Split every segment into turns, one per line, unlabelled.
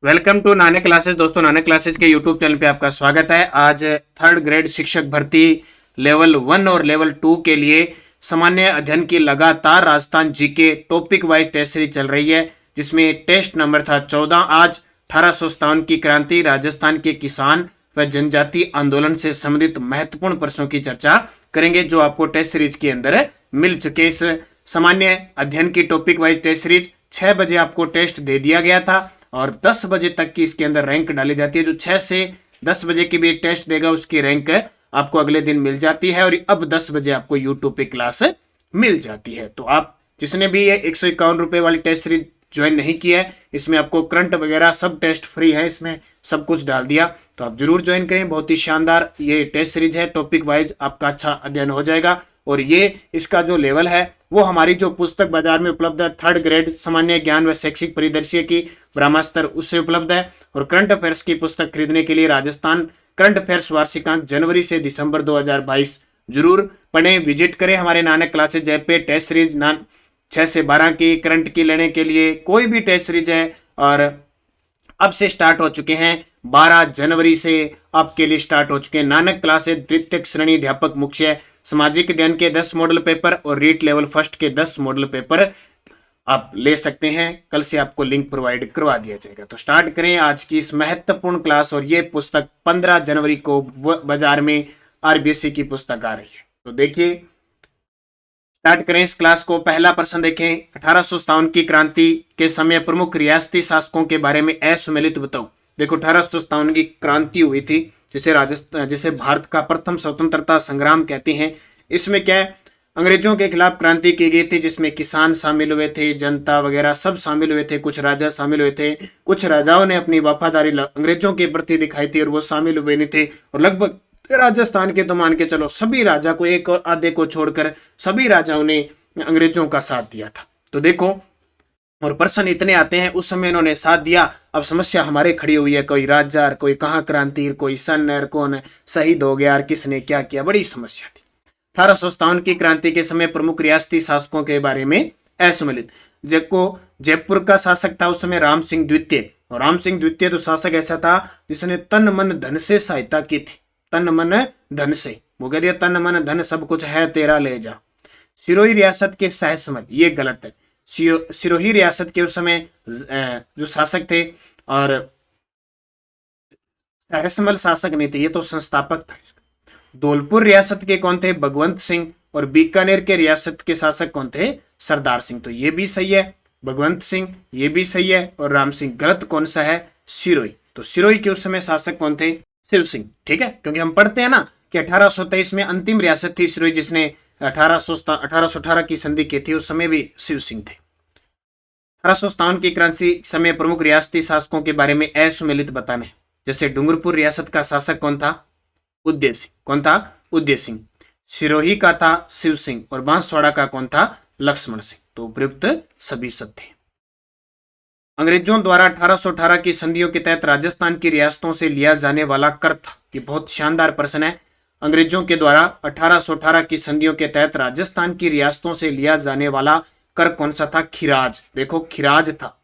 Welcome to Nanak classes. दोस्तों, Nanak classes के YouTube channel पे आपका स्वागत है। आज थर्ड ग्रेड शिक्षक भर्ती लेवल 1 और लेवल 2 के लिए सामान्य अध्ययन की लगातार Rajasthan GK topic wise test series चल रही है, जिसमें टेस्ट नंबर था 14। आज 1857 की क्रांति, राजस्थान के किसान व जनजाति आंदोलन से संबंधित महत्वपूर्ण प्रश्नों की चर्चा करेंगे, जो आपको टेस्ट सीरीज के अंदर मिल चुके। इस सामान्य अध्ययन की टॉपिक वाइज टेस्ट सीरीज 6 बजे आपको टेस्ट दे दिया गया था और 10 बजे तक की इसके अंदर रैंक डाली जाती है। जो 6 से 10 बजे की भी टेस्ट देगा उसकी रैंक आपको अगले दिन मिल जाती है, और अब 10 बजे आपको यूट्यूब पे क्लास मिल जाती है। तो आप जिसने भी ये 151 रुपए वाली टेस्ट सीरीज ज्वाइन नहीं किया है, इसमें आपको करंट वगैरह सब टेस्ट फ्री है, इसमें सब कुछ डाल दिया, तो आप जरूर ज्वाइन करें। बहुत ही शानदार ये टेस्ट सीरीज है, टॉपिक वाइज आपका अच्छा अध्ययन हो जाएगा। और ये इसका जो लेवल है वो हमारी जो पुस्तक बाजार में उपलब्ध है, थर्ड ग्रेड सामान्य ज्ञान व शैक्षिक परिदृश्य की ब्रह्मास्त्र, उससे उपलब्ध है। और करंट अफेयर्स की पुस्तक खरीदने के लिए राजस्थान करंट अफेयर्स वार्षिकांक जनवरी से दिसंबर 2022 जरूर पढ़ें, विजिट करें हमारे नानक क्लासेज ऐप पे। टेस्ट सीरीज 6 से 12 की करंट की लेने के लिए कोई भी टेस्ट सीरीज है, और अब से स्टार्ट हो चुके हैं। 12 जनवरी से आपके लिए स्टार्ट हो चुके हैं नानक क्लासेज द्वितीय श्रेणी अध्यापक मुख्य सामाजिक अध्ययन के 10 मॉडल पेपर और रीट लेवल फर्स्ट के 10 मॉडल पेपर आप ले सकते हैं। कल से आपको लिंक प्रोवाइड करवा दिया जाएगा। तो स्टार्ट करें आज की इस महत्वपूर्ण क्लास। और ये पुस्तक 15 जनवरी को बाजार में आरबीएससी की पुस्तक आ रही है। तो देखिए, स्टार्ट करें इस क्लास को। पहला प्रश्न देखें, 1857 की क्रांति के समय प्रमुख रियासती शासकों के बारे में असुमेलित बताओ। देखो, 1857 की क्रांति हुई थी, जिसे भारत का प्रथम स्वतंत्रता संग्राम कहते हैं। इसमें क्या है, अंग्रेजों के खिलाफ क्रांति की गई थी, जिसमें किसान शामिल हुए थे, जनता वगैरह सब शामिल हुए थे, कुछ राजा शामिल हुए थे। कुछ राजाओं ने अपनी वफादारी अंग्रेजों के प्रति दिखाई थी और वो शामिल हुए नहीं थे। और लगभग राजस्थान के तो मान के चलो सभी राजा को, एक आधे को छोड़कर सभी राजाओं ने अंग्रेजों का साथ दिया था। तो देखो, और प्रश्न इतने आते हैं, उस समय इन्होंने साथ दिया। अब समस्या हमारे खड़ी हुई है, कोई राजा, कोई कहाँ क्रांति, कोई सन, कौन शहीद हो गया, किसने क्या किया, बड़ी समस्या थी। 1857 की क्रांति के समय प्रमुख रियासती शासकों के बारे में असुमेलित। जयपुर का शासक था उस समय राम सिंह द्वितीय। और राम सिंह द्वितीय तो शासक ऐसा था जिसने तन मन धन से सहायता की थी। तन मन धन से, वो कह दिया तन मन धन सब कुछ है तेरा ले जा। सिरोही रियासत के सहसमल, ये गलत है। सिरोही रियासत के उस समय जो शासक थे, और सहसमल शासक नहीं थे, ये तो संस्थापक था इसका। धौलपुर रियासत के कौन थे? भगवंत सिंह। और बीकानेर के रियासत के शासक कौन थे? सरदार सिंह। तो ये भी सही है, भगवंत सिंह, ये भी सही है, और राम सिंह। गलत कौन सा है? सिरोही। तो सिरोही के उस समय शासक कौन थे? शिव सिंह। ठीक है, क्योंकि हम पढ़ते हैं ना कि 1823 में अंतिम रियासत थी सिरोही, जिसने 1818 की संधि की थी, उस समय भी शिव सिंह थे। 1857 की क्रांति समय प्रमुख रियासती शासकों के बारे में असुमेलित बताने। जैसे डूंगरपुर रियासत का शासक कौन था? उदय सिंह। कौन था? उदय सिंह। सिरोही का था शिव सिंह, और बांसवाड़ा का कौन था? लक्ष्मण सिंह। तो उपयुक्त सभी सब थे। अंग्रेजों द्वारा 1818 की संधियों के तहत राजस्थान की रियासतों से लिया जाने वाला कर था। ये बहुत शानदार प्रश्न है। अंग्रेजों के द्वारा 1818 की संधियों के तहत राजस्थान की रियासतों से लिया जाने वाला कर कौन सा था? खिराज। देखो, खिराज था,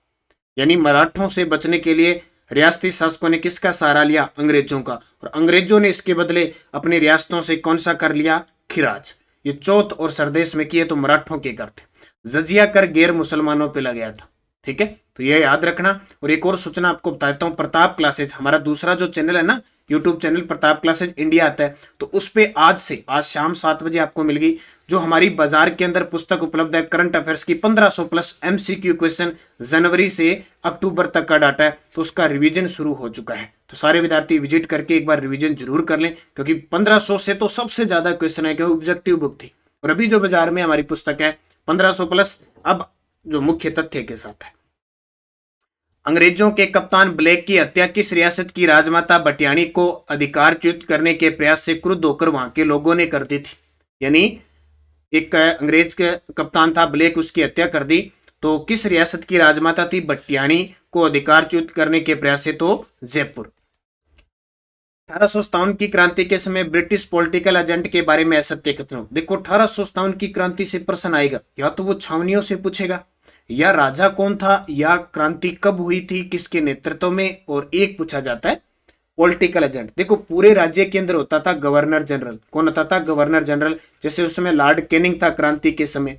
यानी मराठों से बचने के लिए रियासती शासकों ने किसका सहारा लिया? अंग्रेजों का। और अंग्रेजों ने इसके बदले अपनी रियासतों से कौन सा कर लिया? खिराज। ये चौथ और सरदेश में किए तो मराठों के कर थे। जजिया कर गैर मुसलमानों पे लग गया था। ठीक है, तो ये याद रखना। और एक और सूचना आपको बताता हूँ, प्रताप क्लासेज हमारा दूसरा जो चैनल है ना, YouTube channel Pratap classes India आता है, तो उस पे आज शाम 7 बजे आपको मिलेगी जो हमारी बाजार के अंदर पुस्तक उपलब्ध है, करंट अफेयर्स की 1500 प्लस एमसीक्यू क्वेश्चन, जनवरी से अक्टूबर तक का डाटा है, तो उसका रिवीजन शुरू हो चुका है। तो सारे विद्यार्थी विजिट करके एक बार रिवीजन जरूर कर लें, क्योंकि 1500 से तो सबसे ज्यादा क्वेश्चन है, क्योंकि ऑब्जेक्टिव बुक थी। और अभी जो बाजार में हमारी पुस्तक है 1500 प्लस, अब जो मुख्य तथ्य के साथ है। अंग्रेजों के कप्तान ब्लैक की हत्या किस रियासत की राजमाता भटियाणी को अधिकारच्युत करने के प्रयास से क्रुद्ध होकर वहां के लोगों ने कर दी थी? यानी एक अंग्रेज के कप्तान था ब्लैक, उसकी हत्या कर दी। तो किस रियासत की राजमाता थी भटियाणी को अधिकारच्युत करने के प्रयास से? तो जयपुर। 1857 की क्रांति के समय ब्रिटिश पॉलिटिकल एजेंट के बारे में असत्य कथन। देखो, 1857 की क्रांति से प्रश्न आएगा, या तो वो छावनियों से पूछेगा, या राजा कौन था, या क्रांति कब हुई थी, किसके नेतृत्व में, और एक पूछा जाता है पॉलिटिकल एजेंट। देखो पूरे राज्य के अंदर होता था गवर्नर जनरल। कौन होता था? Governor general. जैसे उस समय लॉर्ड कैनिंग था क्रांति के समय।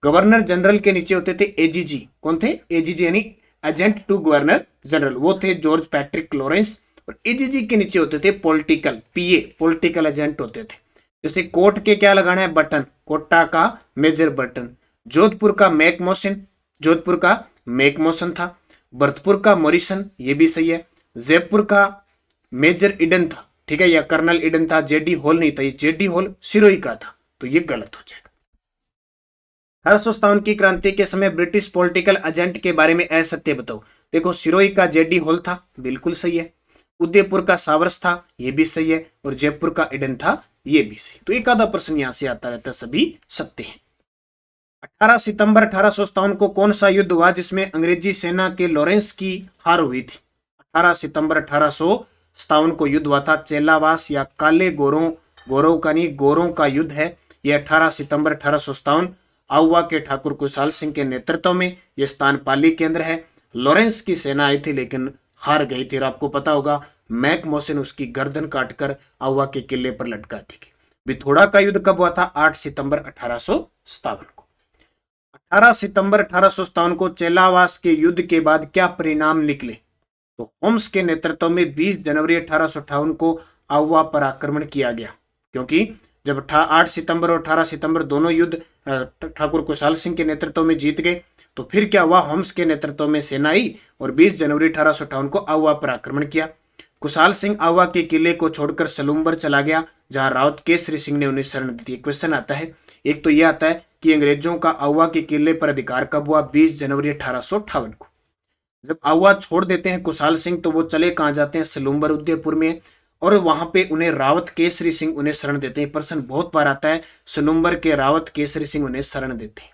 गवर्नर जनरल के नीचे होते थे एजीजी। कौन थे? एजीजी यानी एजेंट टू गवर्नर जनरल, वो थे जॉर्ज पैट्रिक लॉरेंस। और एजीजी के नीचे होते थे पॉलिटिकल पीए, पॉलिटिकल एजेंट होते थे। जैसे कोर्ट के क्या लगाना है? बटन। कोटा का मेजर बटन। जोधपुर का मैक मोशन, जोधपुर का मैक मोशन था। भरतपुर का मॉरिसन, ये भी सही है। जयपुर का मेजर इडन था, ठीक है, या कर्नल इडन था, जेडी हॉल नहीं था, ये जेडी हॉल सिरोही का था, तो ये गलत हो जाएगा। 1857 की क्रांति के समय ब्रिटिश पॉलिटिकल एजेंट के बारे में असत्य बताओ। देखो सिरोही का जेडी हॉल था, बिल्कुल सही है। उदयपुर का सावरस था, ये भी सही है। और जयपुर का इडन था, ये भी सही। तो एक आधा प्रश्न यहां से आता रहता है, सभी सत्य है। 18 सितंबर 1857 को कौन सा युद्ध हुआ जिसमें अंग्रेजी सेना के लॉरेंस की हार हुई थी? 18 सितंबर 1857 को युद्ध हुआ था चेलावास या काले गोरों, गोरों का नहीं, गोरों का युद्ध है। यह 18 सितंबर 1857 आउवा के ठाकुर कुशाल सिंह के नेतृत्व में यह स्थान पाली के अंदर है। लॉरेंस की सेना आई थी लेकिन हार गई थी। और आपको पता होगा मैक मोसन उसकी गर्दन काटकर आउवा के किले पर लटका दी। बिथोड़ा का युद्ध कब हुआ था? 8 सितंबर 1857 को। 18 सितंबर 1857 को चेलावास के युद्ध के बाद क्या परिणाम निकले? तो होम्स के नेतृत्व में 20 जनवरी 1858 को आउवा पर आक्रमण किया गया। क्योंकि जब 8 सितंबर और 18 सितंबर दोनों युद्ध ठाकुर कुशाल सिंह के नेतृत्व में जीत गए, तो फिर क्या हुआ? होम्स के नेतृत्व में सेना आई और 20 जनवरी 1858 को आउवा पर आक्रमण किया। कुशाल सिंह आउवा के किले को छोड़कर सलूम्बर चला गया, जहां रावत केसरी सिंह ने उन्हें शरण दी थी। क्वेश्चन आता है, एक तो यह आता है कि अंग्रेजों का आउवा के किले पर अधिकार कब हुआ? 20 जनवरी 1858 को। जब आउवा छोड़ देते हैं कुशाल सिंह तो वो चले कहां जाते हैं? सलूम्बर उदयपुर में, और वहां पे उन्हें रावत केसरी सिंह उन्हें शरण देते हैं। प्रश्न बहुत बार आता है, सलूम्बर के रावत केसरी सिंह उन्हें शरण देते हैं।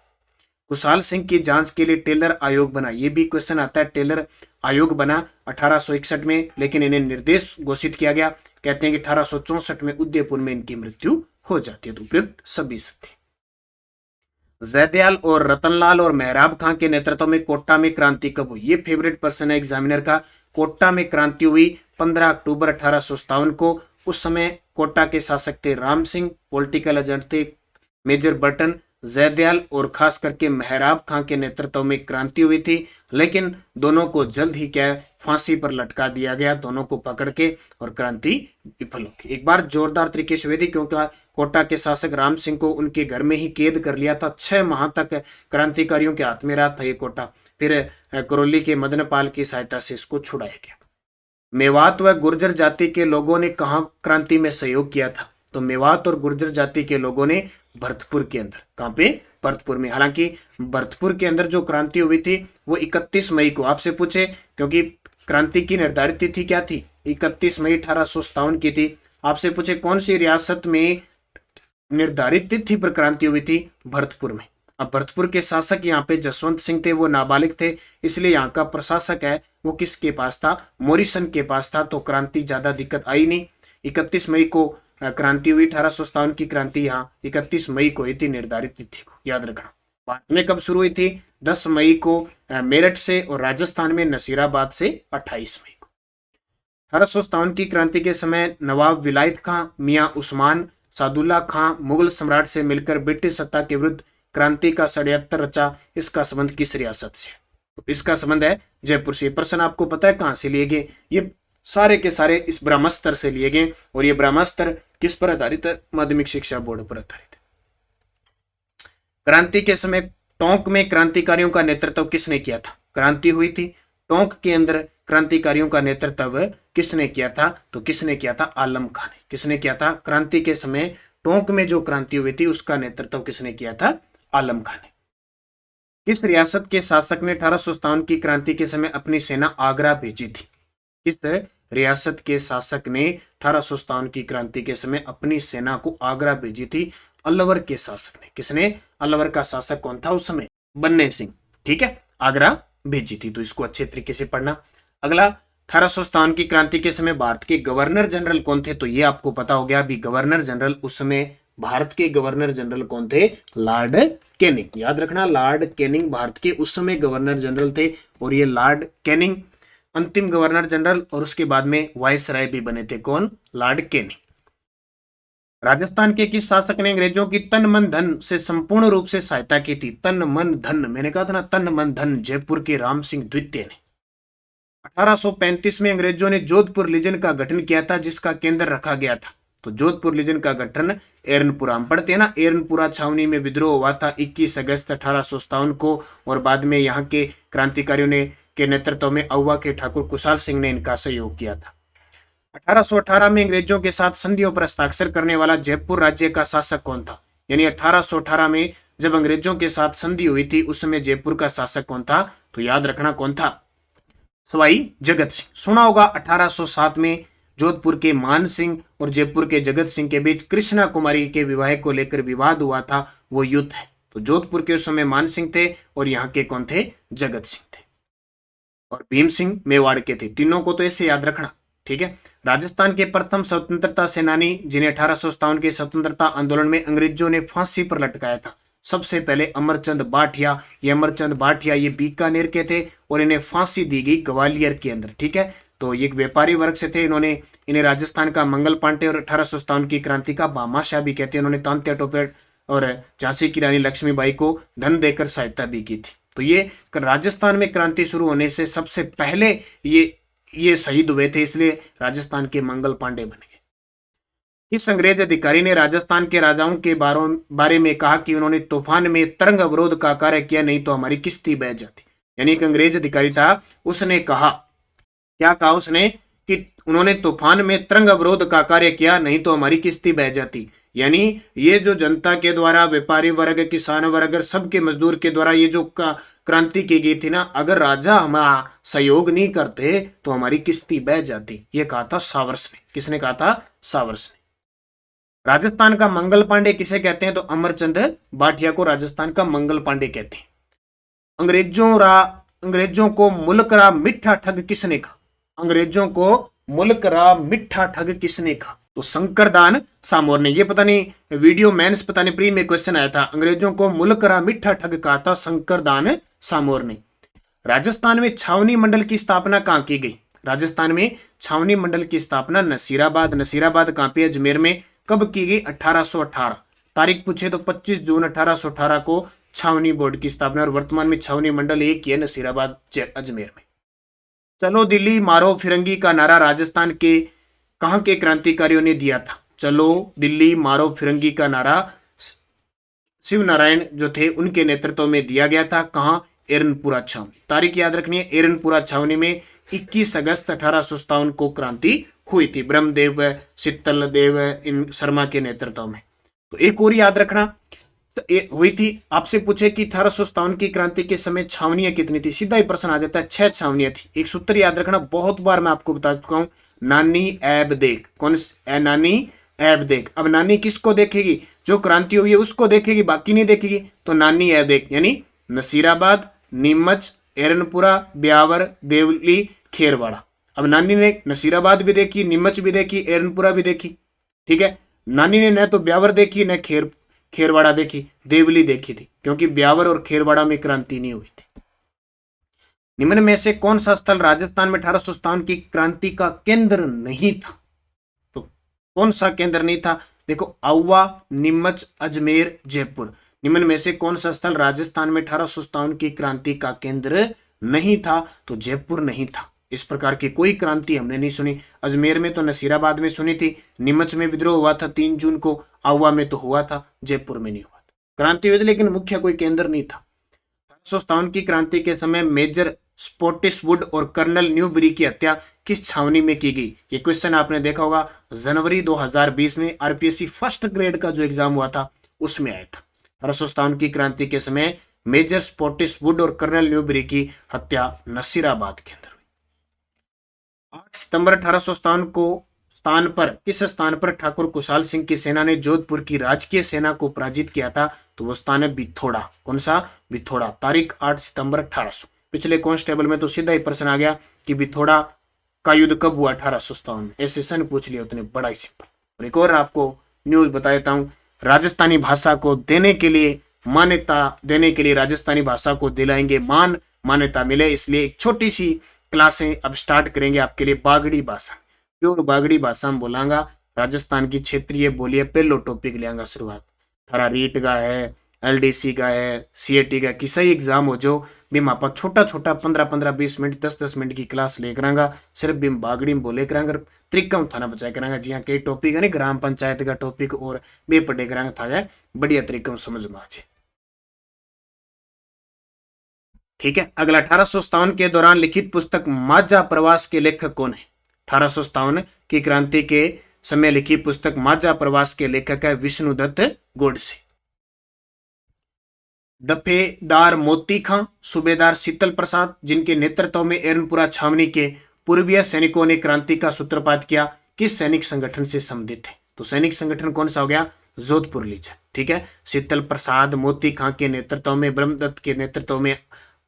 कुशाल सिंह की जांच के लिए टेलर आयोग बना, ये भी क्वेश्चन आता है। टेलर आयोग बना 1861 में, लेकिन इन्हें निर्देश घोषित किया गया। कहते हैं कि 1864 में उदयपुर में इनकी मृत्यु हो जाती है। तो उपयुक्त सभी सत्य। जयदयाल और रतनलाल और मेहराब खां के नेतृत्व में कोटा में क्रांति कब हुई? ये फेवरेट पर्सन है एग्जामिनर का। कोटा में क्रांति हुई 15 अक्टूबर 1857 को। उस समय कोटा के शासक थे राम सिंह, पॉलिटिकल एजेंट थे मेजर बर्टन, जयदयाल और खास करके मेहराब खां के नेतृत्व में क्रांति हुई थी। लेकिन दोनों को जल्द ही क्या फांसी पर लटका दिया गया, दोनों को पकड़ के, और क्रांति विफल हो गई। एक बार जोरदार तरीके से हुई थी क्योंकि कोटा के शासक राम सिंह को उनके घर में ही कैद कर लिया था। 6 माह तक क्रांतिकारियों के हाथ में रहा था ये कोटा। फिर करौली के मदनपाल की सहायता से इसको छुड़ाया गया। मेवात व गुर्जर जाति के लोगों ने कहां क्रांति में सहयोग किया था? तो मेवात और गुर्जर जाति के लोगों ने भरतपुर के अंदर। कहां पे? भरतपुर में। हालांकि भरतपुर के अंदर जो क्रांति हुई थी वो 31 मई को। आपसे पूछे, क्योंकि क्रांति की निर्धारित तिथि क्या थी? 31 मई 1857 की थी। आपसे पूछे कौन सी रियासत में निर्धारित तिथि पर क्रांति हुई थी? भरतपुर में। अब भरतपुर के शासक यहाँ पे जसवंत सिंह थे, वो नाबालिग थे, इसलिए यहाँ का प्रशासक है वो किसके पास था? मॉरिसन के पास था। तो क्रांति ज्यादा दिक्कत आई नहीं। 31 मई को क्रांति हुई। 1857 की क्रांति यहाँ 31 मई को हुई थी, निर्धारित तिथि को याद रखना। भारत में कब शुरू हुई थी? 10 मई को मेरठ से, और राजस्थान में नसीराबाद से 28 मई को। 1857 की क्रांति के समय नवाब विलायत खां, मियां उस्मान, सादुल्ला खां मुगल सम्राट से मिलकर ब्रिटिश सत्ता के विरुद्ध क्रांति का षड्यंत्र रचा। इसका संबंध किस रियासत से? तो इसका संबंध है जयपुर से। प्रश्न आपको पता है कहां से लिए गए? ये सारे के सारे इस ब्रह्मास्त्र से लिए गए। और ये ब्रह्मास्त्र किस पर आधारित है? माध्यमिक शिक्षा बोर्ड पर आधारित है। क्रांति के समय टोंक में क्रांतिकारियों का नेतृत्व किसने किया था? क्रांति हुई थी टोंक के अंदर, क्रांतिकारियों का नेतृत्व किसने किया था? तो किसने किया था? आलम खां ने। किसने किया था? क्रांति के समय टोंक में जो क्रांति हुई थी उसका नेतृत्व किसने किया था? आलम खां ने। किस रियासत के शासक ने 1857 की क्रांति के समय अपनी सेना आगरा भेजी थी? किस रियासत के शासक ने 1857 की क्रांति के समय अपनी सेना को आगरा भेजी थी? अलवर के शासक ने। किसने? अलवर का शासक कौन था उस समय? बन्ने सिंह। ठीक है, आगरा भेजी थी। तो इसको अच्छे तरीके से पढ़ना। अगला, 1857 की क्रांति के समय भारत के गवर्नर जनरल कौन थे? तो ये आपको पता हो गया। अभी गवर्नर जनरल उस समय भारत के गवर्नर जनरल कौन थे? Lord Canning. याद रखना, लॉर्ड कैनिंग भारत के उस समय गवर्नर जनरल थे और ये लॉर्ड कैनिंग अंतिम गवर्नर जनरल और उसके बाद में वायसराय भी बने थे। कौन? Lord Canning. राजस्थान के किस शासक ने अंग्रेजों की तन मन धन से संपूर्ण रूप से सहायता की थी? तन मन धन, मैंने कहा था ना तन मन धन। जयपुर के राम सिंह द्वितीय ने। 1835 में अंग्रेजों ने जोधपुर लीजन का गठन किया था जिसका केंद्र रखा गया था। तो जोधपुर लीजन का गठन एरनपुरा, हम पढ़ते हैं ना, एरनपुरा छावनी में विद्रोह हुआ था 21 अगस्त 1857 को और बाद में यहाँ के क्रांतिकारियों ने के नेतृत्व में अहुआ के ठाकुर कुशाल सिंह ने इनका सहयोग किया था। 1818 में अंग्रेजों के साथ संधियों पर हस्ताक्षर करने वाला जयपुर राज्य का शासक कौन था? यानी 1818 में जब अंग्रेजों के साथ संधि हुई थी उस समय जयपुर का शासक कौन था? तो याद रखना कौन था? सवाई जगत सिंह। सुना होगा 1807 में जोधपुर के मान सिंह और जयपुर के जगत सिंह के बीच कृष्णा कुमारी के विवाह को लेकर विवाद हुआ था, वो युद्ध है। तो जोधपुर के उस समय मान सिंह थे और यहाँ के कौन थे? जगत सिंह थे। और भीम सिंह मेवाड़ के थे। तीनों को तो ऐसे याद रखना, ठीक है। राजस्थान के प्रथम स्वतंत्रता सेनानी जिन्हें 1857 के स्वतंत्रता आंदोलन में अंग्रेजों ने फांसी पर लटकाया था, सबसे पहले अमरचंद भाटिया। ये अमरचंद भाटिया ये बीकानेर के थे और इन्हें फांसी दी गई ग्वालियर के अंदर, ठीक है। तो ये एक व्यापारी वर्ग से थे। इन्हें राजस्थान का मंगल पांडे और 1857 की क्रांति का भामाशाह भी कहते हैं। इन्होंने तांत्या टोपे और झांसी की रानी लक्ष्मीबाई को धन देकर सहायता भी की थी। तो ये राजस्थान में क्रांति शुरू होने से सबसे पहले ये शहीद हुए थे, इसलिए राजस्थान के मंगल पांडे बन गए। इस अंग्रेज अधिकारी ने राजस्थान के राजाओं के बारे में कहा कि उन्होंने तूफान में तरंग अवरोध का कार्य किया, नहीं तो हमारी किश्ती बह जाती। यानी एक अंग्रेज अधिकारी था, उसने कहा, क्या कहा उसने? कि उन्होंने तूफान में तरंग अवरोध का कार्य किया, नहीं तो हमारी किश्ती बह जाती। यानी ये जो जनता के द्वारा, व्यापारी वर्ग, किसान वर्ग, सबके मजदूर के द्वारा ये जो क्रांति की गई थी ना, अगर राजा हमारा सहयोग नहीं करते तो हमारी किश्ती बह जाती। ये कहा था सावर्स ने। किसने कहा था? सावर्स ने। राजस्थान का मंगल पांडे किसे कहते हैं? तो अमरचंद भाटिया को राजस्थान का मंगल पांडे कहते हैं। अंग्रेजों को मुल्क रा मिठा ठग किसने कहा? अंग्रेजों को मुल्क रा मिठा ठग किसने कहा? तो शंकरदान सामोर ने। ये पता नहीं वीडियो मेंस पता नहीं प्री में क्वेश्चन आया था। अंग्रेजों को मुल्क रा मिठा ठग कहा था शंकरदान सामोर ने। राजस्थान में छावनी मंडल की स्थापना कहां की गई? राजस्थान में छावनी मंडल की स्थापना नसीराबाद कहां पे? अजमेर में। कब की गई? 1818। तारीख पूछे तो 25 जून 1818 को छावनी बोर्ड की स्थापना। और वर्तमान में छावनी मंडल एक ही है, नसीराबाद अजमेर में। चलो दिल्ली मारो फिरंगी का नारा राजस्थान के कहां के क्रांतिकारियों ने दिया था? चलो दिल्ली मारो फिरंगी का नारा शिव नारायण जो थे उनके नेतृत्व में दिया गया था। कहां? एरनपुरा छावनी। तारीख याद रखनी है, एरनपुरा छावनी में 21 अगस्त 1857 को क्रांति हुई थी, ब्रह्मदेव शीतल देव इन शर्मा के नेतृत्व में। तो एक और याद रखना हुई थी। आपसे पूछे कि 1857 की क्रांति के समय छावनियां कितनी थी? सीधा ही प्रश्न आ जाता है, 6 छावनियां थी। एक सूत्र याद रखना, बहुत बार मैं आपको बता चुका हूं, नानी ऐब देख। कौन? नानी ऐब देख। अब नानी किसको देखेगी? जो क्रांति हुई है उसको देखेगी, बाकी नहीं देखेगी। तो नानी ऐब देख यानी नसीराबाद, नीमच, एरनपुरा, ब्यावर, देवली, खेरवाड़ा। अब नानी ने नसीराबाद भी देखी, नीमच भी देखी, एरनपुरा भी देखी, ठीक है। नानी ने न तो ब्यावर देखी न खेरवाड़ा देखी, देवली देखी थी, क्योंकि ब्यावर और खेरवाड़ा में क्रांति नहीं हुई थी। निम्न में से कौन सा स्थल राजस्थान में 1857 की क्रांति का केंद्र नहीं था? तो कौन सा केंद्र नहीं था? देखो, अहुआ, नीमच, अजमेर, जयपुर। निम्न में से कौन सा स्थल राजस्थान में 1857 की क्रांति का केंद्र नहीं था? तो जयपुर नहीं था। इस प्रकार की कोई क्रांति हमने नहीं सुनी। अजमेर में तो नसीराबाद में सुनी थी, नीमच में विद्रोह हुआ था 3 जून को, अहुआ में तो हुआ था, जयपुर में नहीं हुआ था। क्रांति हुई थी लेकिन मुख्य कोई केंद्र नहीं था। 1857 की क्रांति के समय मेजर स्पॉटिसवुड और कर्नल न्यूबरी की हत्या किस छावनी में की गई? ये क्वेश्चन आपने देखा होगा, जनवरी 2020 में आरपीएससी फर्स्ट ग्रेड का जो एग्जाम हुआ था उसमें आया था। 1857 की क्रांति के समय मेजर स्पॉटिसवुड और कर्नल न्यूबरी की हत्या नसीराबाद के अंदर हुई। 8 सितंबर 1857 को किस स्थान पर ठाकुर कुशाल सिंह की सेना ने जोधपुर की राजकीय सेना को पराजित किया था? तो वो स्थान है बिथोड़ा। कौन सा? बिथोड़ा। तारीख 8 सितंबर 1800। पिछले कांस्टेबल में तो सीधा ही प्रश्न आ गया कि बिथोड़ा का युद्ध कब हुआ? 1857 में। ऐसे सन पूछ लिया, उतने बड़ा ही सिंपल। और एक और आपको न्यूज बता देता हूं, राजस्थानी भाषा को देने के लिए, मान्यता देने के लिए, राजस्थानी भाषा को दिलाएंगे मान्यता मिले, इसलिए एक छोटी सी क्लासें अब स्टार्ट करेंगे आपके लिए। बागड़ी भाषा, प्योर बागड़ी भाषा में बोलांगा, राजस्थान की क्षेत्रीय बोलिए पहलो टॉपिक लेंगा शुरुआत। थारा रीट का है, एलडीसी का है, सीएटी का, किसा ही एग्जाम हो जो बिम आप छोटा छोटा 15-15 20 मिनट 10-10 मिनट की क्लास ले करांगा, सिर्फ बिम बागड़ी में बोले करांगा, त्रिकम थाना बचाए करांगा। जी हाँ, कई टॉपिक है ना, ग्राम पंचायत का टॉपिक और बे पढ़े करांगा था, बढ़िया तरीके समझ में आ जाए। ठीक है, अगला 1857 के दौरान लिखित पुस्तक माझा प्रवास के लेखक कौन है? 1857 की क्रांति के समय लिखी पुस्तक माझा प्रवास के लेखक है विष्णुदत्त गोडसे। दफेदार मोती खां, सूबेदार शीतल प्रसाद, जिनके नेतृत्व में एरनपुरा छावनी के पूर्वीय सैनिकों ने क्रांति का सूत्रपात किया, किस सैनिक संगठन से संबंधित थे? तो सैनिक संगठन कौन सा हो गया? जोधपुर लीज। ठीक है, शीतल प्रसाद मोती खां के नेतृत्व में, ब्रह्मदत्त के नेतृत्व में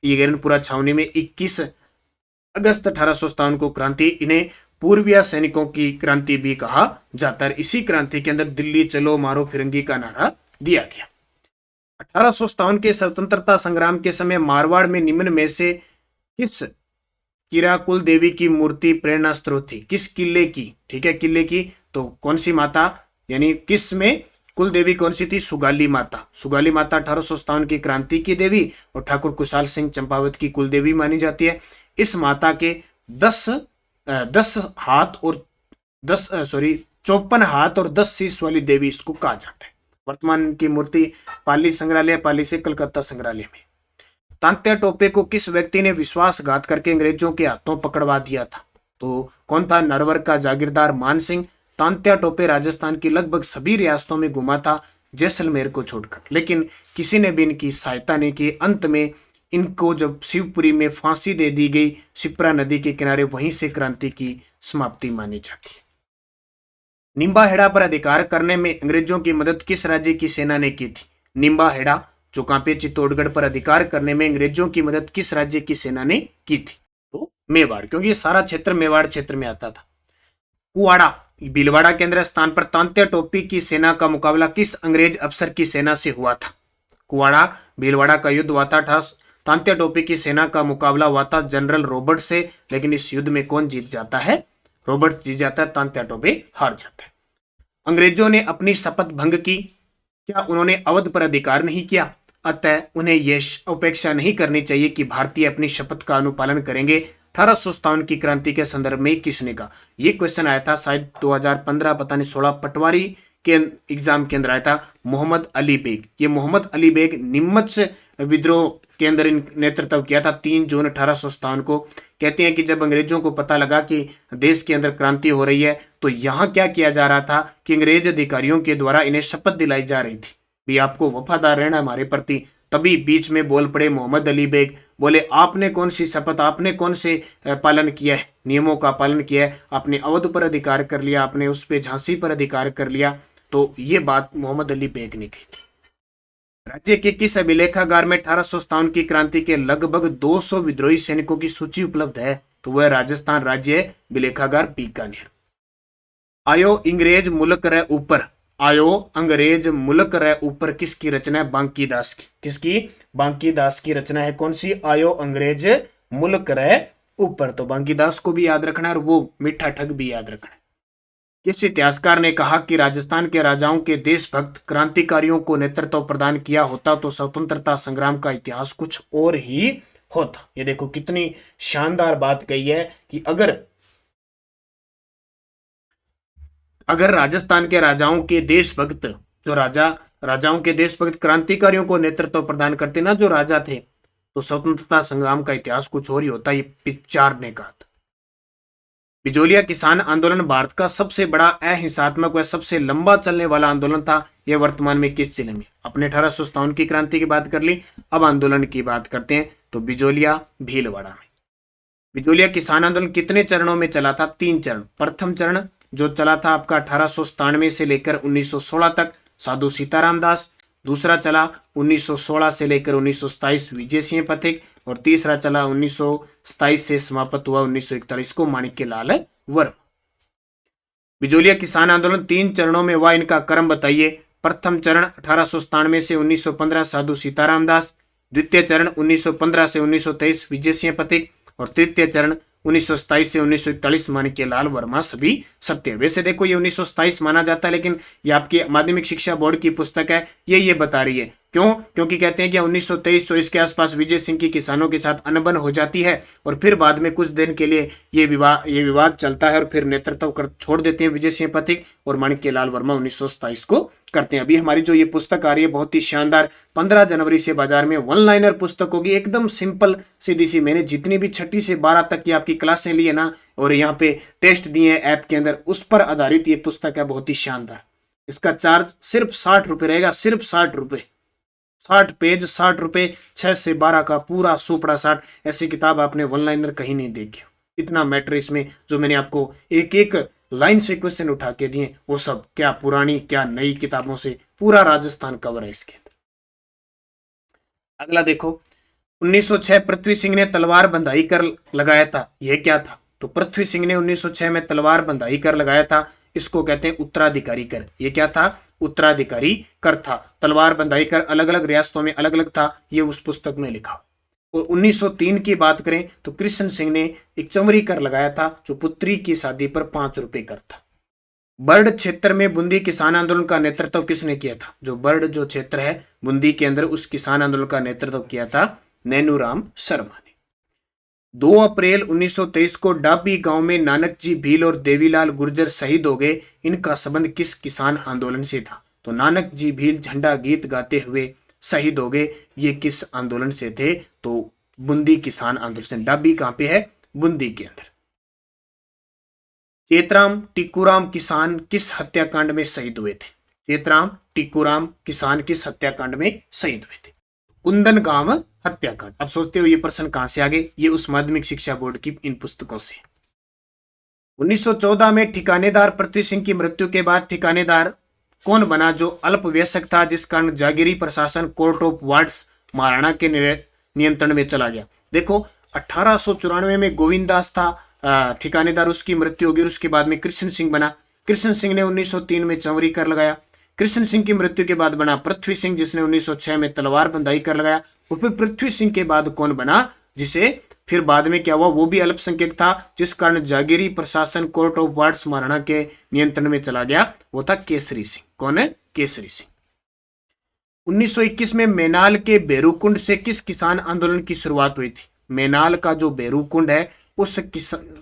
ये एरनपुरा छावनी में 21 अगस्त 1857 को क्रांति, इन्हें पूर्वीय सैनिकों की क्रांति भी कहा जाता है। इसी क्रांति के अंदर दिल्ली चलो मारो फिरंगी का नारा दिया गया। 1857 के स्वतंत्रता संग्राम के समय मारवाड़ में निम्न में से किस किराकुल देवी की मूर्ति प्रेरणा स्रोत थी? किस किले की? ठीक है, किले की, तो कौन सी माता, यानी किस में कुल देवी कौन सी थी? सुगाली माता। सुगाली माता 1857 की क्रांति की देवी और ठाकुर कुशाल सिंह चंपावत की कुल देवी मानी जाती है। इस माता के 10 हाथ और 54 हाथ और 10 शीश वाली देवी इसको कहा जाता है। वर्तमान की मूर्ति पाली संग्रहालय, पाली से कलकत्ता संग्रहालय में। तांत्या टोपे को किस व्यक्ति ने विश्वासघात करके अंग्रेजों के हाथों पकड़वा दिया था? तो कौन था? नरवर का जागीरदार मान सिंह। तांत्या टोपे राजस्थान की लगभग सभी रियासतों में घुमा था जैसलमेर को छोड़कर, लेकिन किसी ने भी इनकी सहायता नहीं की। अंत में इनको जब शिवपुरी में फांसी दे दी गई, शिप्रा नदी के किनारे, वहीं से क्रांति की समाप्ति मानी जाती है। निम्बाहेड़ा पर अधिकार करने में अंग्रेजों की मदद किस राज्य की सेना ने की थी? निम्बाहेड़ा जो कांपे चित्तौड़गढ़ पर अधिकार करने में अंग्रेजों की मदद किस राज्य की सेना ने की थी? तो मेवाड़, क्योंकि ये सारा क्षेत्र मेवाड़ क्षेत्र में आता था। कुआड़ा, भीलवाड़ा केंद्र स्थान पर तांत्या टोपी की सेना का मुकाबला किस अंग्रेज अफसर की सेना से हुआ था? कुआड़ा भीलवाड़ा का युद्ध हुआ था। तांत्या टोपी की सेना का मुकाबला हुआ था जनरल रॉबर्ट से, लेकिन इस युद्ध में कौन जीत जाता है? रॉबर्ट जीत जाता है, तांत्या टोपे हार जाता है। अंग्रेजों ने अपनी शपथ भंग की, क्या उन्होंने अवध पर अधिकार नहीं किया? अतः उन्हें यह उपेक्षा नहीं करनी चाहिए कि भारतीय अपनी शपथ का अनुपालन करेंगे। 1857 की क्रांति के संदर्भ में किसने कहा? यह क्वेश्चन आया था शायद 2015, पता नहीं 16, पटवारी के एग्जाम के अंदर आया था। मोहम्मद अली बेग, ये मोहम्मद अली बेग निम्मच विद्रोह के अंदर नेतृत्व किया था 3 जून 1857 को। कहते हैं कि जब अंग्रेजों को पता लगा कि देश के अंदर क्रांति हो रही है, तो यहाँ क्या किया जा रहा था कि अंग्रेज अधिकारियों के द्वारा इन्हें शपथ दिलाई जा रही थी, भी आपको वफादार रहना हमारे प्रति। तभी बीच में बोल पड़े मोहम्मद अली बेग, बोले आपने कौन सी शपथ, आपने कौन से पालन किया है, नियमों का पालन किया है? आपने अवध पर अधिकार कर लिया, आपने उस पर झांसी पर अधिकार कर लिया। तो ये बात मोहम्मद अली बेग ने कही थी। राज्य के किस अभिलेखागार में 1857 की क्रांति के लगभग 200 विद्रोही सैनिकों की सूची उपलब्ध है? तो वह राजस्थान राज्य बीलेखागार बीकानेर। आयो अंग्रेज मुल्क रे ऊपर, आयो अंग्रेज मुल्क रे ऊपर किसकी रचना है? बांकी दास की। किसकी? बांकी दास की रचना है। कौन सी? आयो अंग्रेज मुल्क रे ऊपर। तो बांकी दास को भी याद रखना है और वो मीठा ठग भी याद रखना है। किस इतिहासकार ने कहा कि राजस्थान के राजाओं के देशभक्त क्रांतिकारियों को नेतृत्व प्रदान किया होता तो स्वतंत्रता संग्राम का इतिहास कुछ और ही होता? ये देखो कितनी शानदार बात कही है कि अगर राजस्थान के राजाओं के देशभक्त, जो राजाओं के देशभक्त क्रांतिकारियों को नेतृत्व प्रदान करते ना, जो राजा थे, तो स्वतंत्रता संग्राम का इतिहास कुछ और ही होता। ये पिचार ने कहा था। बिजोलिया किसान आंदोलन भारत का सबसे बड़ा अहिंसात्मक व सबसे लंबा चलने वाला आंदोलन था। यह वर्तमान में किस जिले में? अपने 1857 की क्रांति की बात कर ली, अब आंदोलन की बात करते हैं। तो बिजोलिया भीलवाड़ा में। बिजोलिया किसान आंदोलन कितने चरणों में चला था? 3 चरण। प्रथम चरण जो चला था आपका 1897 से लेकर 1916 तक, साधु सीताराम दास। दूसरा चला 1916 से लेकर 1927, विजय सिंह पथिक। और तीसरा चला 1927 से समाप्त हुआ 1941 को, माणिक्य लाल वर्मा। बिजोलिया किसान आंदोलन 3 चरणों में हुआ, इनका क्रम बताइए। प्रथम चरण 1897 से 1915 साधु सीताराम दास, द्वितीय चरण 1915 से 1923 विजय सिंह पथिक और तृतीय चरण 1927 से 1941 माणिक्यलाल वर्मा सभी सत्य। वैसे देखो ये 1927 माना जाता है, लेकिन ये आपकी माध्यमिक शिक्षा बोर्ड की पुस्तक है, ये बता रही है। क्यों? क्योंकि कहते हैं कि 1923-24 के आसपास विजय सिंह की किसानों के साथ अनबन हो जाती है और फिर बाद में कुछ दिन के लिए ये विवाद चलता है और फिर नेतृत्व कर छोड़ देते हैं विजय सिंह पथिक और माणिक्यलाल वर्मा 1927 को करते हैं। अभी हमारी जो ये पुस्तक आ रही है बहुत ही शानदार, 15 जनवरी से बाजार में वन लाइनर पुस्तक होगी, एकदम सिंपल सीधी सी। मैंने जितनी भी 6ठी से 12 तक की आपकी क्लासें ली है ना और यहाँ पे टेस्ट दिए हैं ऐप के अंदर, उस पर आधारित ये पुस्तक है, बहुत ही शानदार। इसका चार्ज सिर्फ 60 रुपए रहेगा, सिर्फ 60 रुपए, 60 पेज 60 रुपए, 6 से 12 का पूरा सुपड़ा 60। ऐसी किताब आपने वन लाइनर कहीं नहीं देखी। इतना मैटर इसमें, जो मैंने आपको एक एक लाइन से क्वेश्चन उठा के दिए, वो सब क्या पुरानी क्या नई किताबों से पूरा राजस्थान कवर है इसके अंदर। अगला देखो, 1906 पृथ्वी सिंह ने तलवार बंधाई कर लगाया था, यह क्या था? तो पृथ्वी सिंह ने 1906 में तलवार बंधाई कर लगाया था, इसको कहते हैं उत्तराधिकारी कर। ये क्या था? उत्तराधिकारी कर था। तलवार बंधाई कर अलग अलग रियासतों में अलग अलग था, ये उस पुस्तक में लिखा। और 1903 की बात करें तो कृष्ण सिंह ने एक चमरी कर लगाया था, जो पुत्री की शादी पर 5 रुपए कर था। बर्ड क्षेत्र में बूंदी किसान आंदोलन का नेतृत्व किसने किया था? जो बर्ड जो क्षेत्र है बूंदी के अंदर, उस किसान आंदोलन का नेतृत्व किया था नैनूराम शर्मा ने। 2 अप्रैल 1923 को डाबी गांव में नानक जी भील और देवीलाल गुर्जर शहीद हो गए, इनका संबंध किस किसान आंदोलन से था? तो नानक जी भील झंडा गीत गाते हुए शहीद हो गए, ये किस आंदोलन से थे? तो बूंदी किसान आंदोलन से। डाबी कहां पे है? बूंदी के अंदर। चेतराम टीकूराम किसान किस हत्याकांड में शहीद हुए थे? चेतराम टीकूराम किसान किस हत्याकांड में शहीद हुए थे? कुंदन गांव हत्याकांड। अब सोचते हो ये प्रश्न कहां से आ गए? ये उस माध्यमिक शिक्षा बोर्ड की इन पुस्तकों से। 1914 में ठिकानेदार पृथ्वी सिंह की मृत्यु के बाद ठिकानेदार कौन बना? जो अल्पवयस्क था, जिस कारण जागीरी प्रशासन कोर्ट ऑफ वार्ड्स महाराणा के नियंत्रण में चला गया। देखो 1894 में गोविंददास था ठिकानेदार, उसकी मृत्यु होगी और उसके बाद में कृष्ण सिंह बना। कृष्ण सिंह ने 1903 में चंवरी कर लगाया। कृष्ण सिंह की मृत्यु के बाद बना पृथ्वी सिंह, जिसने 1906 में तलवार बंधाई कर लगाया। और फिर पृथ्वी सिंह के बाद कौन बना, जिसे फिर बाद में क्या हुआ, वो भी अल्पसंख्यक था, जिस कारण जागीरी प्रशासन कोर्ट ऑफ वार्ड्स महाराणा के नियंत्रण में चला गया, वो था केसरी सिंह। कौन है? केसरी सिंह। 1921 में मेनाल के बेरूकुंड से किस किसान आंदोलन की शुरुआत हुई थी? मेनाल का जो बेरूकुंड है उस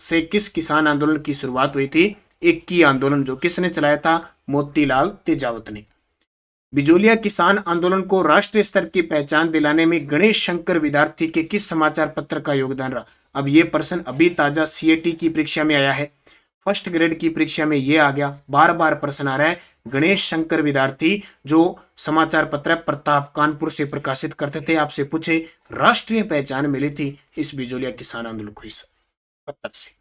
से किस किसान आंदोलन की शुरुआत हुई थी? इक्की आंदोलन, जो किसने चलाया था? मोतीलाल तेजावत ने। बिजोलिया किसान आंदोलन को राष्ट्रीय स्तर की पहचान दिलाने में गणेश शंकर विद्यार्थी के किस समाचार पत्र का योगदान रहा? अब ये प्रश्न अभी ताजा सीएटी की परीक्षा में आया है, फर्स्ट ग्रेड की परीक्षा में ये आ गया, बार बार प्रश्न आ रहा है। गणेश शंकर विद्यार्थी जो समाचार पत्र प्रताप कानपुर से प्रकाशित करते थे, आपसे पूछे राष्ट्रीय पहचान मिली थी इस बिजोलिया किसान आंदोलन को इस पत्र से।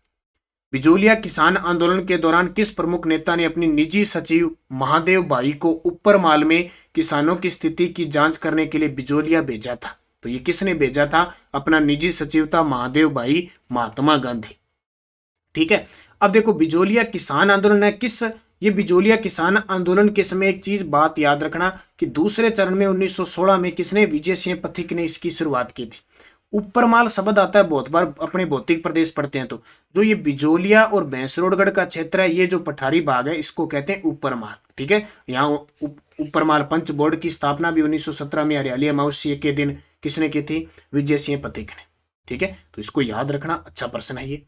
बिजोलिया किसान आंदोलन के दौरान किस प्रमुख नेता ने अपनी निजी सचिव महादेव भाई को ऊपर माल में किसानों की स्थिति की जांच करने के लिए बिजोलिया भेजा था? तो ये किसने भेजा था? अपना निजी सचिव था महादेव भाई महात्मा गांधी। ठीक है, अब देखो बिजोलिया किसान आंदोलन है किस, ये बिजोलिया किसान आंदोलन के समय एक चीज बात याद रखना कि दूसरे चरण में 1916 में किसने? विजय सिंह पथिक ने इसकी शुरुआत की थी। ऊपरमाल शब्द आता है बहुत बार, अपने भौतिक प्रदेश पढ़ते हैं तो। जो ये बिजोलिया और भैंसरोडगढ़ का क्षेत्र है, ये जो पठारी भाग है, इसको कहते हैं ऊपरमाल। ठीक है, यहाँ ऊपरमाल पंच बोर्ड की स्थापना भी 1917 में हरियाली अमावस्या के दिन किसने की थी? विजय सिंह पथिक ने। ठीक है, तो इसको याद रखना, अच्छा प्रश्न है ये।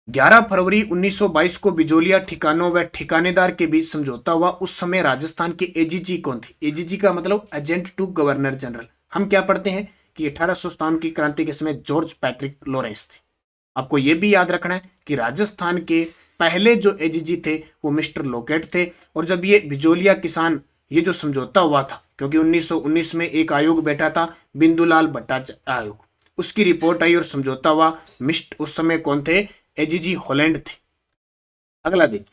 11 फरवरी 1922 को बिजोलिया ठिकानों व ठिकानेदार के बीच समझौता हुआ। उस समय राजस्थान के एजीजी कौन थे? एजीजी का मतलब एजेंट टू गवर्नर जनरल। हम क्या पढ़ते हैं कि 1857 की क्रांति के समय जॉर्ज पैट्रिक लॉरेंस थे। आपको यह भी याद रखना है कि राजस्थान के पहले जो एजीजी थे वो मिस्टर लोकेट थे। और जब ये बिजोलिया किसान ये जो समझौता हुआ था, क्योंकि 1919 में एक आयोग बैठा था बिंदुलाल भट्टाचार्य आयोग, उसकी रिपोर्ट आई और समझौता हुआ। उस समय कौन थे? एजीजी हॉलैंड थे। अगला देखिए,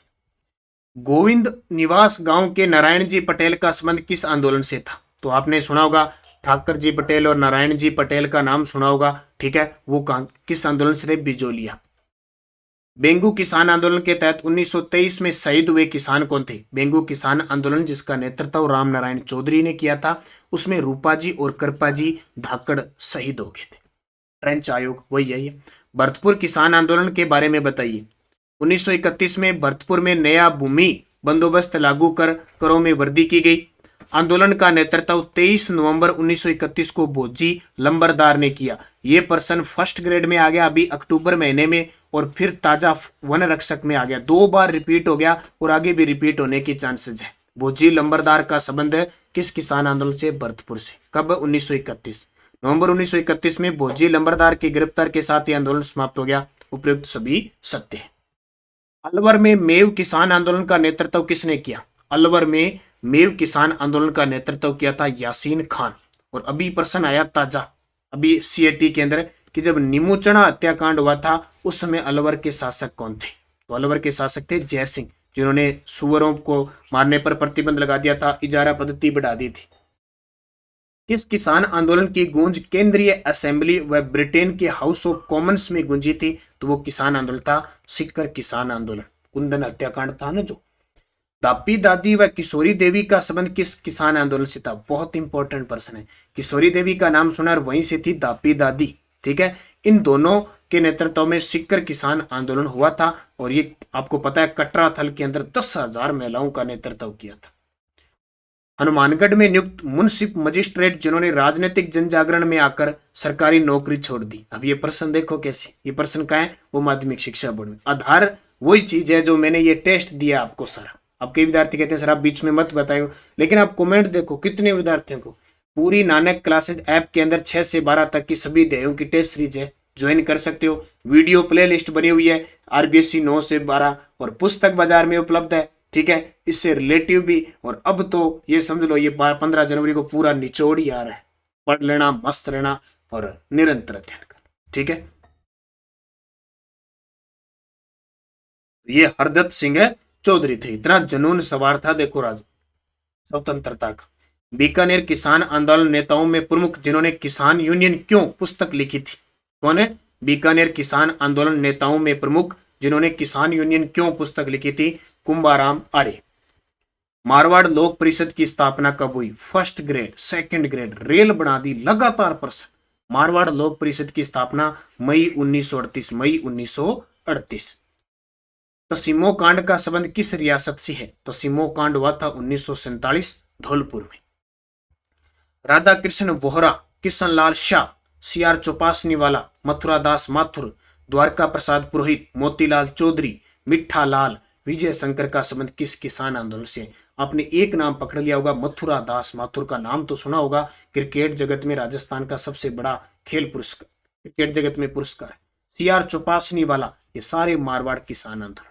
गोविंद निवास गांव के नारायण जी पटेल का संबंध किस आंदोलन से था? तो आपने सुना होगा ठाकर जी पटेल और नारायण जी पटेल का नाम सुना होगा। ठीक है, वो किस आंदोलन से थे? बिजोलिया। बेंगू किसान आंदोलन के तहत 1923 में शहीद हुए किसान कौन थे? बेंगू किसान आंदोलन जिसका नेतृत्व राम नारायण चौधरी ने किया था, उसमें रूपाजी और कृपाजी धाकड़ शहीद हो गए थे। ट्रेंच आयोग वही है। भरतपुर किसान आंदोलन के बारे में बताइए। 1931 में भरतपुर में नया भूमि बंदोबस्त लागू कर करों में वृद्धि की गई। आंदोलन का नेतृत्व 23 नवंबर 1931 को भोजी लंबरदार ने किया। ये पर्सन फर्स्ट ग्रेड में आ गया अभी अक्टूबर महीने में, और फिर ताजा वन रक्षक में आ गया। 2 बार रिपीट हो गया और आगे भी रिपीट होने की चांसेस है। भोजी लंबरदार का संबंध है किस किसान आंदोलन से? भरतपुर से। कब? 1931 नवंबर 1931 में भोजी लंबरदार की गिरफ्तार के साथ ये आंदोलन समाप्त हो गया। उपयुक्त सभी सत्य है। अलवर में मेव किसान आंदोलन का नेतृत्व किसने किया? अलवर में मेव किसान आंदोलन का नेतृत्व किया था यासीन खान। और अभी प्रश्न आया ताजा अभी सीएटी के अंदर कि जब नीमूचना हत्याकांड हुआ था उस समय अलवर के शासक कौन थे? तो अलवर के शासक थे जय सिंह, जिन्होंने सुअरों को मारने पर प्रतिबंध लगा दिया था, इजारा पद्धति बढ़ा दी थी। किस किसान आंदोलन की गूंज केंद्रीय असेंबली व ब्रिटेन के हाउस ऑफ कॉमन्स में गूंजी थी? तो वो किसान आंदोलन था सिक्कर किसान आंदोलन। कुंदन हत्याकांड था ना जो। दापी दादी व किशोरी देवी का संबंध किस किसान आंदोलन से था? बहुत इंपॉर्टेंट प्रश्न है। किशोरी देवी का नाम सुना और वहीं से थी दापी दादी। ठीक है, इन दोनों के नेतृत्व में सिक्कर किसान आंदोलन हुआ था। और ये आपको पता है कटरा थल के अंदर 10,000 महिलाओं का नेतृत्व किया था। हनुमानगढ़ में नियुक्त मुंसिफ मजिस्ट्रेट जिन्होंने राजनीतिक जनजागरण में आकर सरकारी नौकरी छोड़ दी। अब ये प्रश्न देखो कैसे, ये प्रश्न का है वो माध्यमिक शिक्षा बोर्ड में। आधार वही चीज है जो मैंने ये टेस्ट दिया आपको सर। अब कई विद्यार्थी कहते हैं सर आप बीच में मत बताइए, लेकिन आप कमेंट देखो कितने विद्यार्थियों को पूरी नानक क्लासेज ऐप के अंदर 6 से 12 तक की सभी अध्यायों की टेस्ट सीरीज है, ज्वाइन कर सकते हो। वीडियो प्ले लिस्ट बनी हुई है आरबीएससी 9 से 12 और पुस्तक बाजार में उपलब्ध है। ठीक है, इससे रिलेटिव भी। और अब तो ये समझ लो ये 15 जनवरी को पूरा निचोड़ ही आ रहा है। पढ़ लेना, मस्त रहना और निरंतर अध्ययन करना। ठीक है, ये हरदत्त सिंह चौधरी थे, इतना जुनून सवार था देखो राज स्वतंत्रता का। बीकानेर किसान आंदोलन नेताओं में प्रमुख जिन्होंने किसान यूनियन क्यों पुस्तक लिखी थी? कौन है? बीकानेर किसान आंदोलन नेताओं में प्रमुख जिन्होंने किसान यूनियन क्यों पुस्तक लिखी थी? कुंभाराम आर्य। मारवाड़ लोक परिषद की स्थापना कब हुई? First grade, second grade, rail बना दी लगातार प्रश्न। मारवाड़ लोक परिषद की स्थापना मई 1938, मई 1938। तसीमो कांड का संबंध किस रियासत से है? तसीमो कांड हुआ था 1947 धौलपुर में। राधा कृष्ण वोहरा, किशन लाल शाह, सीआर चौपासनी वाला, मथुरा दास माथुर, द्वारका प्रसाद पुरोहित, मोतीलाल चौधरी, मिठा लाल, विजय शंकर का संबंध किस किसान आंदोलन से? आपने एक नाम पकड़ लिया होगा, मथुरा दास माथुर का नाम तो सुना होगा। क्रिकेट जगत में राजस्थान का सबसे बड़ा खेल पुरस्कार, क्रिकेट जगत में पुरस्कार। सीआर चौपासनी वाला, ये सारे मारवाड़ किसान आंदोलन।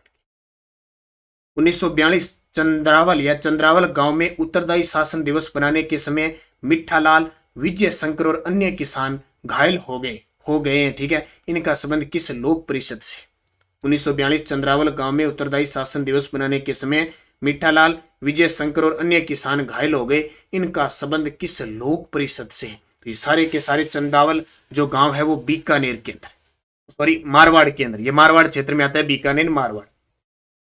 1942 चंद्रावल या चंद्रावल गांव में उत्तरदायी शासन दिवस बनाने के समय मिठालाल, विजय शंकर और अन्य किसान घायल हो गए हैं। ठीक है, इनका संबंध किस लोक परिषद से? 1942 चंद्रावल गांव में उत्तरदायी शासन दिवस बनाने के समय मिठालाल, विजय शंकर और अन्य किसान घायल हो गए, इनका संबंध किस लोक परिषद से? तो ये सारे के सारे चंद्रावल जो गांव है वो बीकानेर के अंदर, सॉरी मारवाड़ के अंदर, ये मारवाड़ क्षेत्र में आता है, बीकानेर मारवाड़।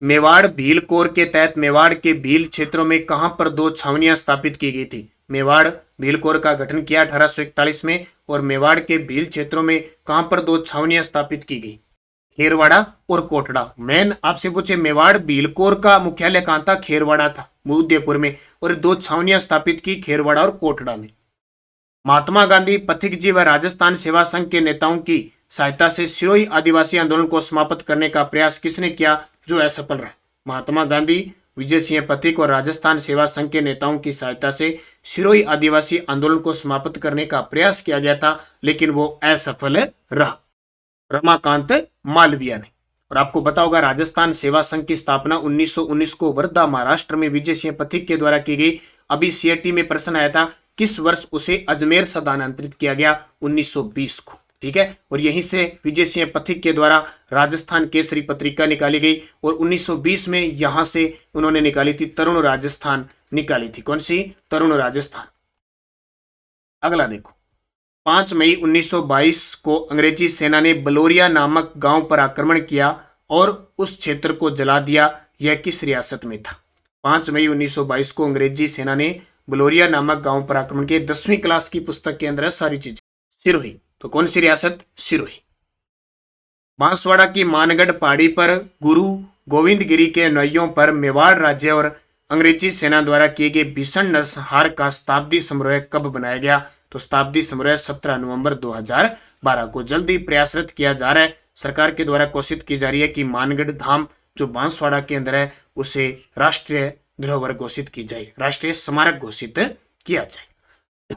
मेवाड़ भील कोर के तहत मेवाड़ के भील क्षेत्रों में कहां पर 2 छावनियां स्थापित की गई थी? मेवाड़ भील कोर का गठन किया 1841 में, और मेवाड़ के भील क्षेत्रों में कहां पर 2 छावनियां स्थापित की गई? खेरवाड़ा और कोटड़ा। मैन आपसे पूछे मेवाड़ भील कोर का मुख्यालय कहां था? खेरवाड़ा था, उदयपुर में, और 2 छावनियां स्थापित की खेरवाड़ा और कोटड़ा में। महात्मा गांधी, पथिक जी व राजस्थान सेवा संघ के नेताओं की सहायता से सिरोही आदिवासी आंदोलन को समाप्त करने का प्रयास किसने किया जो असफल रहा? महात्मा गांधी, विजय सिंह पथिक और राजस्थान सेवा संघ के नेताओं की सहायता से सिरोही आदिवासी आंदोलन को समाप्त करने का प्रयास किया गया था, लेकिन वो असफल रहा। रमाकांत मालवीय ने। और आपको पता होगा राजस्थान सेवा संघ की स्थापना 1919 को वर्धा महाराष्ट्र में विजय सिंह पथिक के द्वारा की गई। अभी सीएटी में प्रश्न आया था किस वर्ष उसे अजमेर स्थानांतरित किया गया? 1920 को। ठीक है, और यहीं से विजय सिंह पथिक के द्वारा राजस्थान केसरी पत्रिका निकाली गई, और 1920 में यहां से उन्होंने निकाली थी तरुण राजस्थान निकाली थी। कौन सी? तरुण राजस्थान। अगला देखो, 5 मई 1922 को अंग्रेजी सेना ने बलोरिया नामक गांव पर आक्रमण किया और उस क्षेत्र को जला दिया, यह किस रियासत में था? 5 मई 1922 को अंग्रेजी सेना ने ब्लोरिया नामक गांव पर आक्रमण किया। 10वीं क्लास की पुस्तक के अंदर है सारी चीजें। सिरोही, तो कौन सी रियासत? सिरोही। बांसवाड़ा की मानगढ़ पहाड़ी पर गुरु गोविंद गिरी के अनुयायियों पर मेवाड़ राज्य और अंग्रेजी सेना द्वारा किए गए भीषण नरसंहार का शताब्दी समारोह कब बनाया गया? तो शताब्दी समारोह 17 नवंबर 2012 को जल्दी प्रयासरत किया जा रहा है। सरकार के द्वारा घोषित की जा रही है कि मानगढ़ धाम जो बांसवाड़ा के अंदर है उसे राष्ट्रीय धरोहर घोषित की जाए, राष्ट्रीय स्मारक घोषित किया जाए।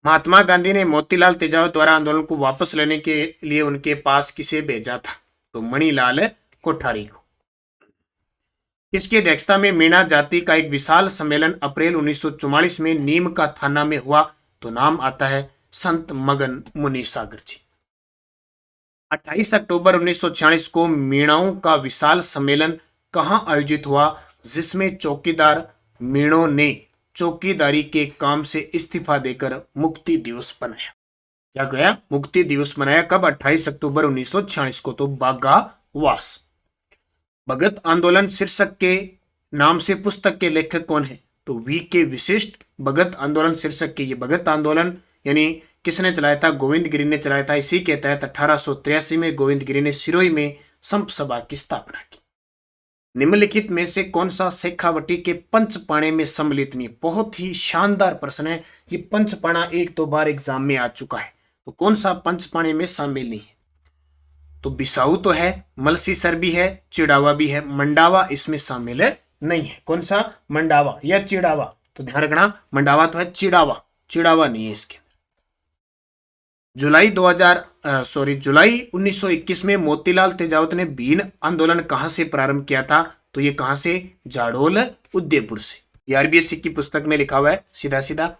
महात्मा गांधी ने मोतीलाल तेजावत द्वारा आंदोलन को वापस लेने के लिए उनके पास किसे भेजा था? तो मणिलाल कोठारी को। किसकी अध्यक्षता में मीणा जाति का एक विशाल सम्मेलन अप्रैल 1944 में नीम का थाना में हुआ? तो नाम आता है संत मगन मुनि सागर जी। 28 अक्टूबर 1946 को मीणाओं का विशाल सम्मेलन कहां आयोजित हुआ, जिसमें चौकीदार मीणों ने चौकीदारी के काम से इस्तीफा देकर मुक्ति दिवस मनाया? क्या गया? मुक्ति दिवस मनाया। कब? 28 अक्टूबर 1946 को। तो बागावास। भगत आंदोलन शीर्षक के नाम से पुस्तक के लेखक कौन है? तो वी के विशिष्ट। भगत आंदोलन शीर्षक के, ये भगत आंदोलन यानी किसने चलाया था? गोविंद गिरी ने चलाया था। इसी के तहत 1883 में गोविंद गिरी ने सिरोही में संप सभा की स्थापना की। निम्नलिखित में से कौन सा शेखावटी के पंचपाणे में सम्मिलित नहीं? बहुत ही शानदार प्रश्न है। ये पंचपाणा एक दो बार एग्जाम में आ चुका है, तो कौन सा पंचपाणे में शामिल नहीं है? तो बिसाऊ तो है, मलसीसर भी है, चिड़ावा भी है, मंडावा इसमें शामिल है नहीं है। कौन सा? मंडावा या चिड़ावा? तो ध्यान रखना, मंडावा तो है, चिड़ावा चिड़ावा नहीं है इसके। जुलाई 1921 में मोतीलाल तेजावत ने भील आंदोलन कहां से प्रारंभ किया था? तो ये कहां से? जाडोल उदयपुर से। ये आरबीएससी की पुस्तक में लिखा हुआ है सीधा सीधा।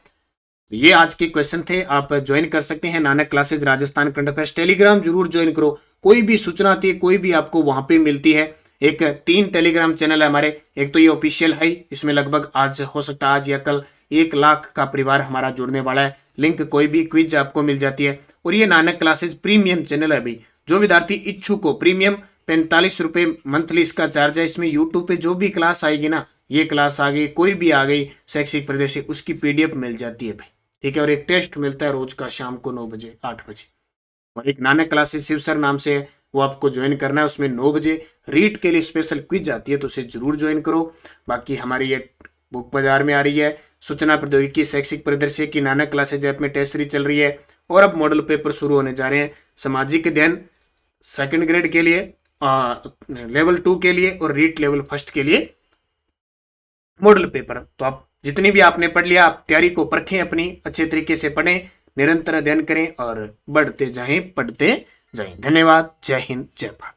ये आज के क्वेश्चन थे। आप ज्वाइन कर सकते हैं Nanak classes Rajasthan current affairs. Telegram जरूर ज्वाइन करो, कोई भी सूचना आती है कोई भी आपको वहां पे मिलती है। एक 3 टेलीग्राम चैनल है हमारे। एक तो ये ऑफिशियल है, इसमें लगभग आज हो सकता है आज या कल 1 लाख का परिवार हमारा जुड़ने वाला है। लिंक कोई भी क्विज आपको मिल जाती है। और ये नानक क्लासेज प्रीमियम चैनल है अभी। जो विद्यार्थी इच्छुक हो, प्रीमियम 45 रुपए मंथली इसका चार्ज है। इसमें यूट्यूब पे जो भी क्लास आएगी ना, ये क्लास आ गई कोई भी आ गई शैक्षिक प्रदेश से, उसकी पीडीएफ मिल जाती है भाई, ठीक है। और एक टेस्ट मिलता है रोज का शाम को 9 बजे 8 बजे। और एक नानक क्लासेस शिव सर नाम से है, वो आपको ज्वाइन करना है। उसमें 9 बजे रीड के लिए स्पेशल क्विज आती है, तो उसे जरूर ज्वाइन करो। बाकी हमारी ये बुक बाजार में आ रही है, सूचना प्रौद्योगिकी शैक्षिक परिदृश्य की नानक क्लासेज ऐप में टेस्ट सीरीज चल रही है। और अब मॉडल पेपर शुरू होने जा रहे हैं। सामाजिक अध्ययन 2nd ग्रेड के लिए, लेवल 2 के लिए और रीट लेवल 1 के लिए मॉडल पेपर। तो आप जितनी भी आपने पढ़ लिया, आप तैयारी को परखें, अपनी अच्छे तरीके से पढ़ें, निरंतर अध्ययन करें और बढ़ते जाएं, पढ़ते जाएं। धन्यवाद। जय हिंद, जय भारत।